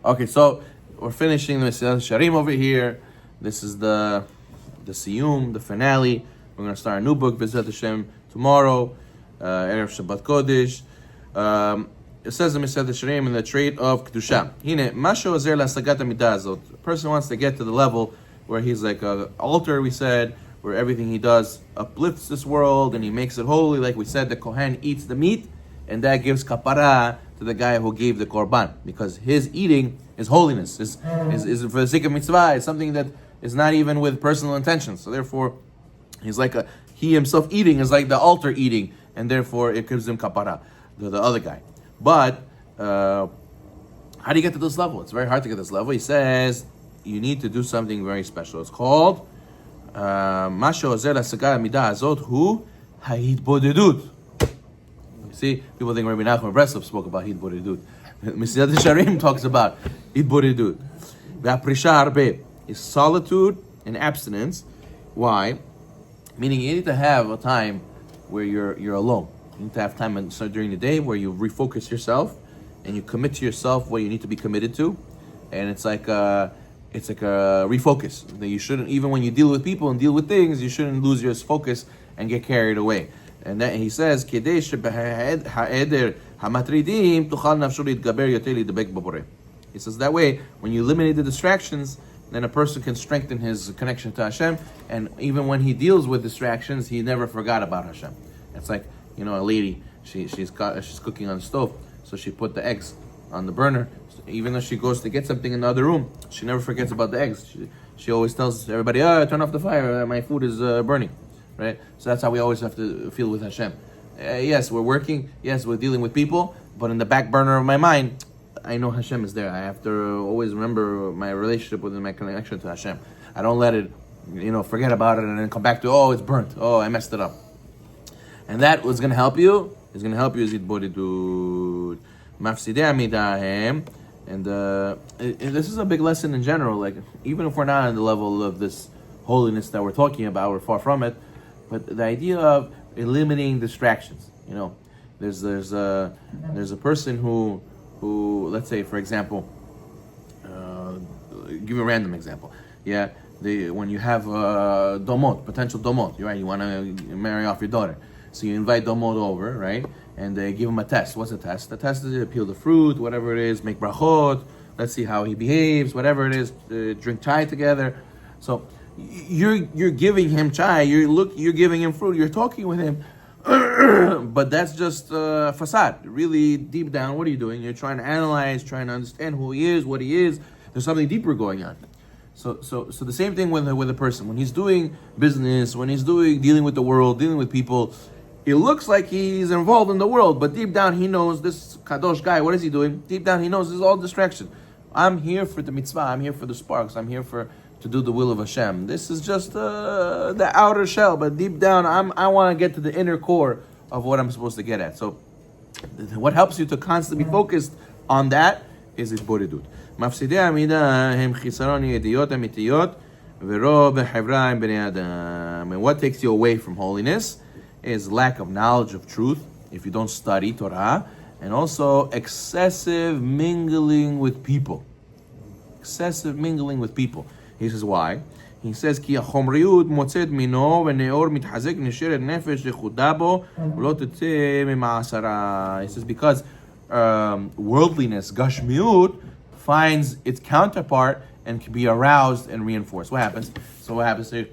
Okay, so we're finishing the Mesilat Sharim over here. This is the Siyum, the finale. We're going to start a new book, B'ezrat Hashem, tomorrow, Erev Shabbat Kodesh. It says in Mesilat Sharim in the trait of Kedusha. Hine, Masho Azer L'Asagat HaMidah Azot. A person wants to get to the level where he's like an altar, we said, where everything he does uplifts this world and he makes it holy. Like we said, the Kohen eats the meat, and that gives kapara to the guy who gave the korban, because his eating is holiness, is for the sake of mitzvah. It's something that is not even with personal intentions. So therefore, he himself eating is like the altar eating, and therefore it gives him kapara, the other guy. But how do you get to this level? It's very hard to get to this level. He says you need to do something very special. It's called Masho Azer L'Asagat HaMidah Azot Hu Hitbodedut. See, people think Rabbi Nachman Breslov spoke about Hitbodedut. Mesilat Sharim talks about Hitbodedut. V'aprisha harbe is solitude and abstinence. Why? Meaning you need to have a time where you're alone. You need to have time during the day where you refocus yourself and you commit to yourself what you need to be committed to. And it's like a refocus. That you shouldn't, even when you deal with people and deal with things, you shouldn't lose your focus and get carried away. And then he says, He says that way, when you eliminate the distractions, then a person can strengthen his connection to Hashem. And even when he deals with distractions, he never forgot about Hashem. It's like, a lady, she's cooking on the stove, so she put the eggs on the burner. So even though she goes to get something in the other room, she never forgets about the eggs. She always tells everybody, turn off the fire, my food is burning. Right? So that's how we always have to feel with Hashem. Yes, we're working. Yes, we're dealing with people. But in the back burner of my mind, I know Hashem is there. I have to always remember my relationship with my connection to Hashem. I don't let it, forget about it and then come back to, it's burnt. I messed it up. And that was going to help you. It's going to help you is Hitbodedut. Mafsidei amidahem. And this is a big lesson in general. Like, even if we're not on the level of this holiness that we're talking about, we're far from it. But the idea of eliminating distractions, there's a person who let's say, for example, give you a random example. Yeah, when you have potential domot, right? You want to marry off your daughter, so you invite domot over, right? And they give him a test. What's the test? The test is to peel the fruit, whatever it is, make brachot. Let's see how he behaves, whatever it is. Drink chai together. So you're giving him chai, you're giving him fruit, you're talking with him, but that's just facade. Really deep down, what are you doing? You're trying to analyze, trying to understand who he is, what he is. There's something deeper going on. So the same thing with a person. When he's doing business, when he's dealing with the world, dealing with people, it looks like he's involved in the world, but deep down he knows this kadosh guy, what is he doing? Deep down he knows this is all distraction. I'm here for the mitzvah, I'm here for the sparks, I'm here to do the will of Hashem. This is just the outer shell, but deep down, I want to get to the inner core of what I'm supposed to get at. So, what helps you to constantly be focused on that is Hitbodedut. Mafsidei amidah hem chisaron yediyot amitiyot v'ro b'chevra im bnei adam. And what takes you away from holiness is lack of knowledge of truth, if you don't study Torah, and also excessive mingling with people. Excessive mingling with people. He says why? He says כי החומריות מוצאת מינו ונאור מתחזק נשארת נפש לכודה בו ולא תצא ממעשרה. He says because worldliness, gashmiut, finds its counterpart and can be aroused and reinforced. What happens? So what happens is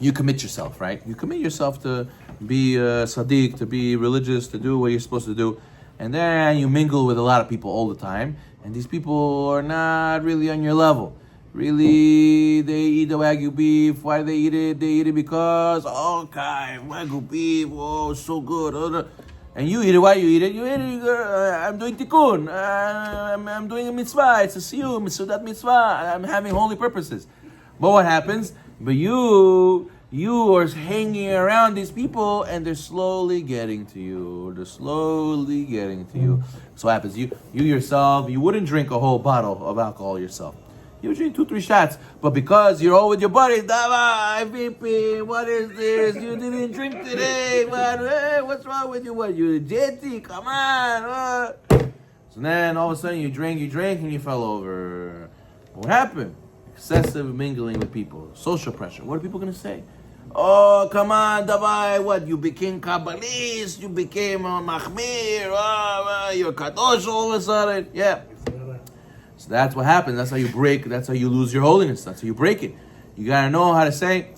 you commit yourself, right? You commit yourself to be sadiq, to be religious, to do what you're supposed to do. And then you mingle with a lot of people all the time. And these people are not really on your level. Really, they eat the Wagyu beef. Why do they eat it? They eat it because, Wagyu beef, so good. And you eat it. Why you eat it? You eat it, I'm doing tikkun. I'm doing a mitzvah. It's a siyum. It's that mitzvah. I'm having holy purposes. But what happens? But you are hanging around these people and they're slowly getting to you. So what happens? You yourself, you wouldn't drink a whole bottle of alcohol yourself. You drink 2-3 shots, but because you're all with your buddies, Dava, VP, what is this? You didn't drink today. What's wrong with you? What, you jetty? Come on. So then all of a sudden you drank, and you fell over. What happened? Excessive mingling with people, social pressure. What are people going to say? Oh, come on, Davai, what? You became Kabbalist, you became a Machmir, you're Kadosh all of a sudden. Yeah. So that's what happens. That's how you break, that's how you lose your holiness. That's how you break it. You got to know how to say,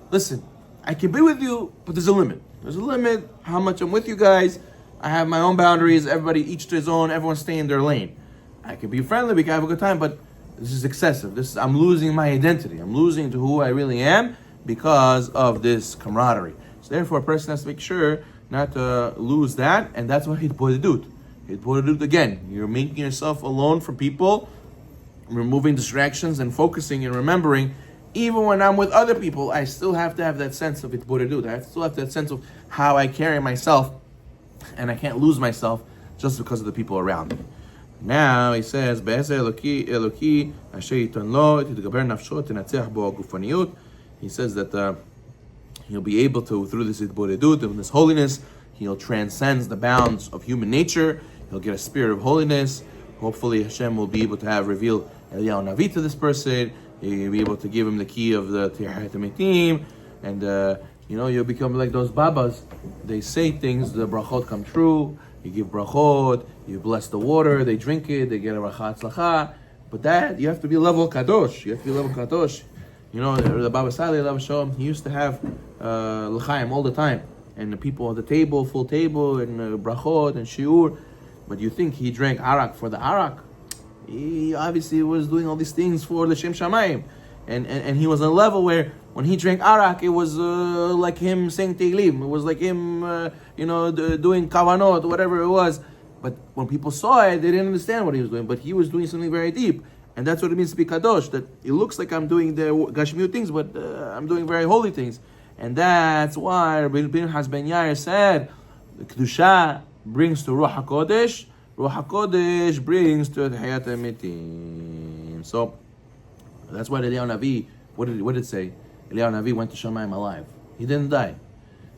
listen, I can be with you, but there's a limit. There's a limit how much I'm with you guys. I have my own boundaries. Everybody each to his own. Everyone stay in their lane. I can be friendly. We can have a good time, but this is excessive. I'm losing my identity. I'm losing to who I really am because of this camaraderie. So therefore, a person has to make sure not to lose that, and that's what Hitbodedut. Hitbodedut again. You're making yourself alone from people, removing distractions, and focusing and remembering. Even when I'm with other people, I still have to have that sense of Hitbodedut. I still have that sense of how I carry myself, and I can't lose myself just because of the people around me. Now he says, he says that he'll be able to, through this Hitbodedut, and this holiness, he'll transcend the bounds of human nature. He'll get a spirit of holiness. Hopefully Hashem will be able to have revealed Eliyahu Navi to this person. You'll be able to give him the key of the Tihat HaMetim, and you'll become like those babas. They say things, the brachot come true. You give brachot, you bless the water, they drink it, they get a rachat tzlacha. But that, you have to be level kadosh. You have to be level kadosh. The Baba Sali, he used to have l'chaim all the time, and the people at the table, full table, and brachot and shiur. But you think he drank arak for the arak? He obviously was doing all these things for the Shem Shamayim. And he was on a level where when he drank arak, it was like him saying Tehillim. It was like him, doing kavanot, whatever it was. But when people saw it, they didn't understand what he was doing. But he was doing something very deep. And that's what it means to be kadosh. That it looks like I'm doing the gashmiut things, but I'm doing very holy things. And that's why Rabbi Pinchas ben Yair said, the Kedusha brings to Ruach HaKodesh. Ruach HaKodesh brings to Hayat HaMetim. So that's why Eliyahu Navi, what did it say? Eliyahu Navi went to Shamayim alive. He didn't die.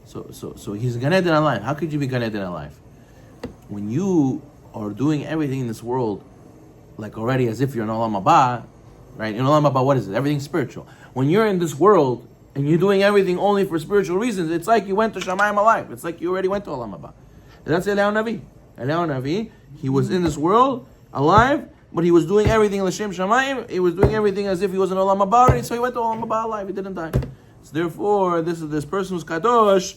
So he's Gan Eden alive. How could you be Gan Eden alive? When you are doing everything in this world, like already as if you're in Olam Haba, right? In Olam Haba, what is it? Everything's spiritual. When you're in this world and you're doing everything only for spiritual reasons, it's like you went to Shamayim alive. It's like you already went to Olam Haba. That's Eliyahu Navi. Eliyahu Navi, he was in this world alive, but he was doing everything l'shem shamayim. He was doing everything as if he was in Olam Haba already, so he went to Olam Haba alive. He didn't die. So therefore, this person who's kadosh,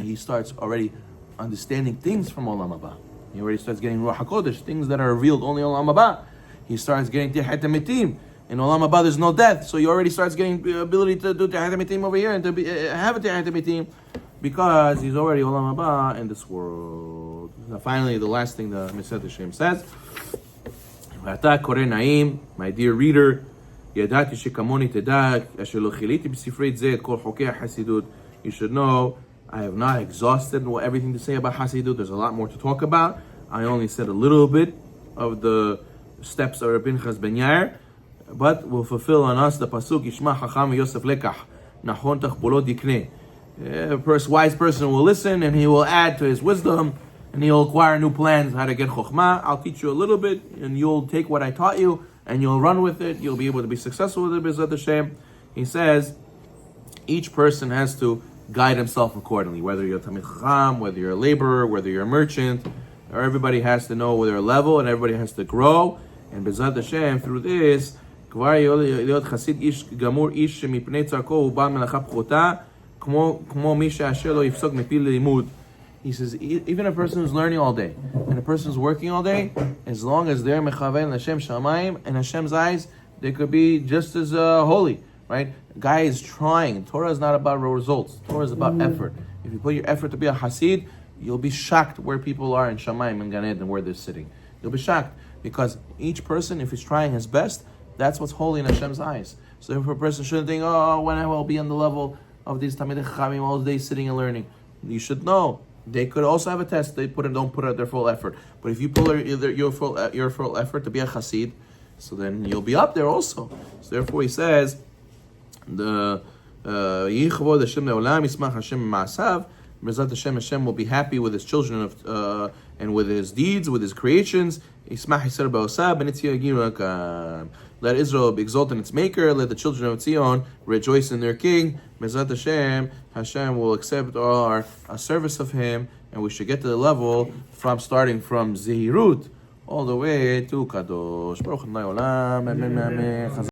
he starts already understanding things from Olam Haba. He already starts getting Ruach HaKodesh, things that are revealed only in Olam Haba. He starts getting Tihat HaMetim. In Olam Haba, there's no death, so he already starts getting the ability to do Tihat HaMetim over here and to have a Tihat HaMetim because he's already Olam Haba in this world. Now, finally, the last thing the Mesed Hashem says. My dear reader, you should know I have not exhausted everything to say about Hasidut. There's a lot more to talk about. I only said a little bit of the steps of Rabbi Pinchas ben Yair, but will fulfill on us the pasuk Yishma Chacham Yosef Lekach Nachon Tachbolot Yikneh. A wise person will listen and he will add to his wisdom, and he'll acquire new plans how to get chokhmah. I'll teach you a little bit, and you'll take what I taught you, and you'll run with it. You'll be able to be successful with it, B'ezrat Hashem. He says, each person has to guide himself accordingly, whether you're a Talmid Chacham, whether you're a laborer, whether you're a merchant, or everybody has to know their level, and everybody has to grow. And B'ezrat Hashem, through this, כבר להיות חסיד איש גמור, איש שמפני צרכו הוא בעל מלאכה פחותה, כמו מי שאשר לא יפסוק מפי לימוד. He says, even a person who's learning all day, and a person who's working all day, as long as they're mechaven Hashem shamayim, in Hashem's eyes, they could be just as holy, right? Guy is trying. Torah is not about results. Torah is about effort. If you put your effort to be a Hasid, you'll be shocked where people are in Shamayim and Gan Eden, where they're sitting. You'll be shocked, because each person, if he's trying his best, that's what's holy in Hashem's eyes. So if a person shouldn't think, when I will be on the level of these Talmidei Chachamim all day sitting and learning. You should know. They could also have a test. They don't put out their full effort. But if you pull your full effort to be a Hasid, so then you'll be up there also. So therefore he says, the Yichvod Hashem Le'olam Yismach Hashem Ma'asav. B'ezrat Hashem, Hashem will be happy with his children and with his deeds, with his creations. Let Israel exalt in its maker. Let the children of Zion rejoice in their king. Bezat Hashem will accept our service of Him, and we should get to the level from starting from Zehirut all the way to Kadosh. Baruch Adonai Olam. Amen.